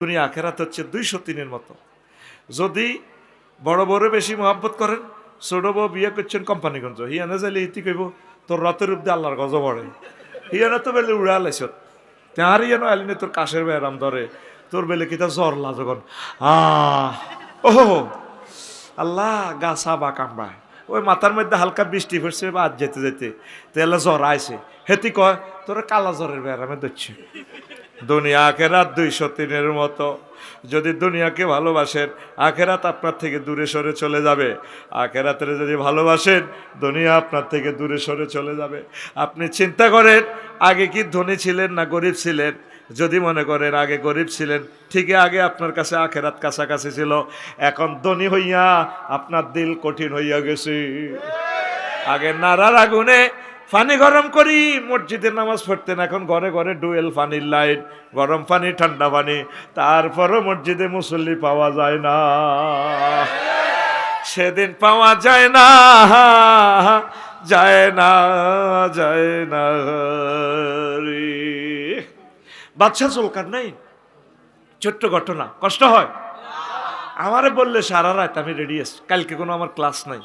দুনিয়া আখেরাত হচ্ছে 203-এর মতো। যদি বড় বড় বেশি মহব্বত করেন, ছোট বউ বিয়ে করছেন কোম্পানিগঞ্জ, হিয়ানে যাইলে ইতি কইব তোর রথের উপদে আল্লাহর গজ পড়ে, হিয়ানে তো বেলে উড়া লাইছ তাহার ইয়ানো আলিনে তোর কাশের ব্যায়াম ধরে, তোর বেলে কিতা জ্বর লা যখন ওহো আল্লাহ গাছা বা কামড়ায়, ওই মাথার মধ্যে হালকা বৃষ্টি পড়ছে বা আজ যেতে যেতে তেলে জ্বর আইছে, হেতি কয় তোর কালা জ্বরের ব্যায়ামে ধরছে। দুনিয়া আখেরাত 203-এর মতো। যদি দুনিয়াকে ভালোবাসেন, আখেরাত আপনার থেকে দূরে সরে চলে যাবে। আখেরাতের যদি ভালোবাসেন, দুনিয়া আপনার থেকে দূরে সরে চলে যাবে। আপনি চিন্তা করেন, আগে কি ধনী ছিলেন না গরিব ছিলেন? যদি মনে করেন আগে গরিব ছিলেন, ঠিকই আগে আপনার কাছে আখেরাত কাছাকাছি ছিল। এখন ধনী হইয়া আপনার দিল কঠিন হইয়া গেছে। আগে নারার আগুনে পানি গরম করি মসজিদে নামাজ পড়তেন, এখন ঘরে ঘরে ডুয়েল পানির লাইন, গরম পানি ঠান্ডা পানি, তারপরও মসজিদে মুসল্লি পাওয়া যায় না। সেদিন পাওয়া যায় না, যায় না, যায় না রে। বাদশা জুলকার নাই, ছোট্ট ঘটনা, কষ্ট হয়। আমারে বললে সারা রাত আমি রেডি আছি, কালকে কোনো আমার ক্লাস নাই।